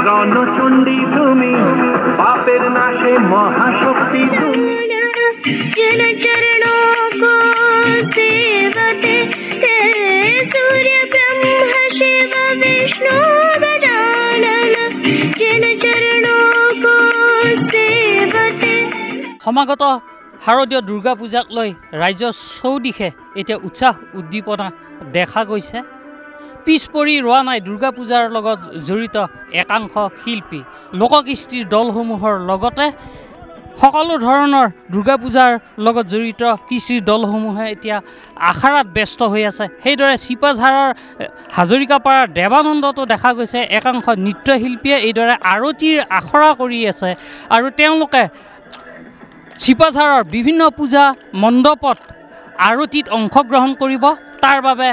রণচণ্ডী তুমি পাপের নাশে মহাশক্তি তুমি जन चरणों को सेवते सूर्य ब्रह्म शिव विष्णु गजानन जन चरणों को सेवते সমাগত শাৰদীয় দুৰ্গা পূজাক লৈ ৰাজ্যৰ চৌদিশে এতিয়া উৎসাহ উদ্দীপনা দেখা গৈছে পিছ পৰি ৰোৱা নাই দুৰ্গা পূজাৰ লগত জড়িত একাংশ শিল্পী লোককৃষ্টিৰ দলসমূহৰ লগতে সকলো ধৰণৰ দুৰ্গা পূজাৰ লগত জড়িত কৃষ্টিৰ দলসমূহে এতিয়া আখৰাত ব্যস্ত হৈ আছে সেইদৰে চিপাঝাৰৰ হাজৰিকাপাৰাৰ দেৱানন্দতো দেখা গৈছে একাংশ নৃত্যশিল্পীয়ে এইদৰে আৰতিৰ আখৰা কৰি আছে আৰু তেওঁলোকে চিপাঝাৰৰ বিভিন্ন পূজা মণ্ডপত আৰতিত অংশগ্ৰহণ কৰিব তাৰ বাবে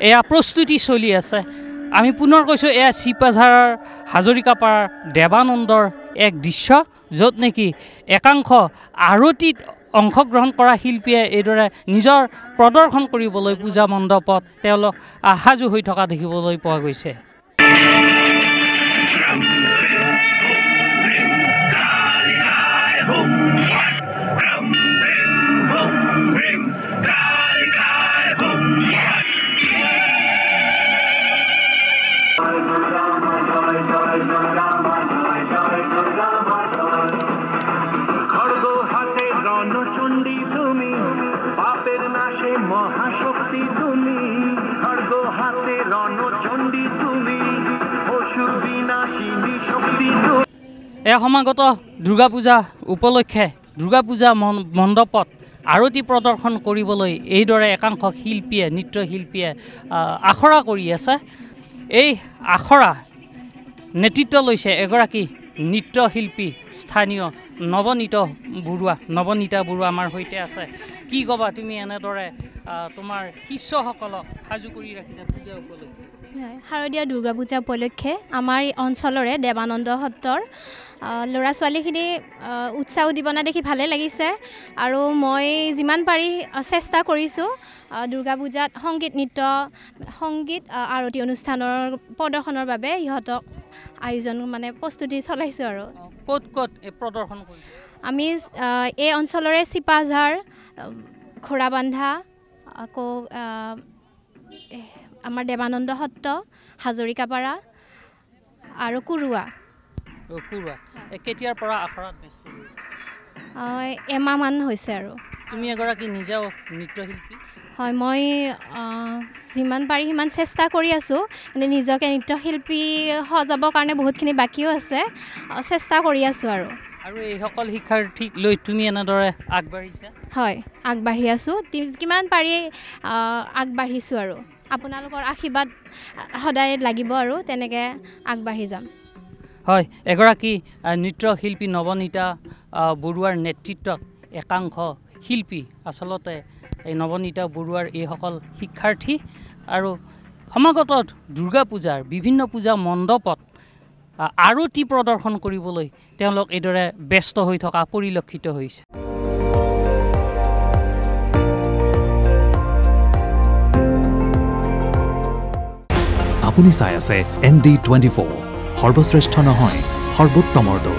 এয়া প্ৰস্তুতি চলি আছে আমি পুনৰ কৈছোঁ এয়া চিপাঝাৰৰ হাজৰিকাপাৰাৰ দেৱানন্দৰ এক দৃশ্য য'ত নেকি একাংশ আৰতিত অংশগ্ৰহণ কৰা শিল্পীয়ে এইদৰে নিজৰ প্ৰদৰ্শন কৰিবলৈ পূজা মণ্ডপত তেওঁলোক সাজু হৈ থকা দেখিবলৈ পোৱা গৈছে ৰণচণ্ডী তুমি পাপেৰ নাশে মহাশক্তি তুমি খড়গ হাতে ৰণচণ্ডী তুমি অসুৰ বিনাশিনী শক্তি এই সমাগত দুৰ্গা পূজা উপলক্ষে দুৰ্গা পূজা মণ্ডপত আৰতি প্ৰদৰ্শন কৰিবলৈ এইদৰে একাংশ শিল্পীয়ে নৃত্যশিল্পীয়ে আখৰা কৰি আছে এই আখৰা নেতৃত্ব লৈছে এগৰাকী নৃত্যশিল্পী স্থানীয় নৱনীতা বৰুৱা আমাৰ সৈতে আছে কি ক'বা তুমি এনেদৰে তোমাৰ শিষ্যসকলক সাজু কৰি ৰাখিছা পূজা উপলক্ষে শাৰদীয় দুৰ্গা পূজা উপলক্ষে আমাৰ এই অঞ্চলৰে দেৱানন্দ সত্ৰৰ ল'ৰা ছোৱালীখিনি উৎসাহ উদ্দীপনা দেখি ভালে লাগিছে আৰু মই যিমান পাৰি চেষ্টা কৰিছোঁ দুৰ্গা পূজাত সংগীত আৰতি অনুষ্ঠানৰ প্ৰদৰ্শনৰ বাবে ইহঁতক আয়োজন মানে প্ৰস্তুতি চলাইছোঁ আৰু ক'ত এই প্ৰদৰ্শন কৰিছে আমি এই অঞ্চলৰে চিপাঝাৰ ঘোঁৰাবান্ধা আকৌ আমাৰ দেৱানন্দ সত্ৰ হাজৰিকাপাৰা আৰু কুৰুৱা কেতিয়াৰ পৰা আখৰাত এমাহমান হৈছে আৰু তুমি এগৰাকী নিজেও নৃত্যশিল্পী হয় মই যিমান পাৰি সিমান চেষ্টা কৰি আছোঁ মানে নিজকে নৃত্যশিল্পী সজাবৰ কাৰণে বহুতখিনি বাকীও আছে চেষ্টা কৰি আছোঁ আৰু এইসকল শিক্ষাৰ্থীক লৈ তুমি এনেদৰে আগবাঢ়িছা হয় আগবাঢ়ি আছোঁ কিমান পাৰি আগবাঢ়িছোঁ আৰু আপোনালোকৰ আশীৰ্বাদ সদায় লাগিব আৰু তেনেকৈ আগবাঢ়ি যাম হয় এগৰাকী নৃত্যশিল্পী নৱনীতা বৰুৱাৰ নেতৃত্বত একাংশ শিল্পী আচলতে এই নৱনীতা বৰুৱাৰ এইসকল শিক্ষাৰ্থী আৰু সমাগত দুৰ্গা পূজাৰ বিভিন্ন পূজা মণ্ডপত আৰতি প্ৰদৰ্শন কৰিবলৈ তেওঁলোক এইদৰে ব্যস্ত হৈ থকা পৰিলক্ষিত হৈছে আপুনি চাই আছে ND24 সৰ্বশ্ৰেষ্ঠ নহয় সৰ্বোত্তমৰ দৌৰ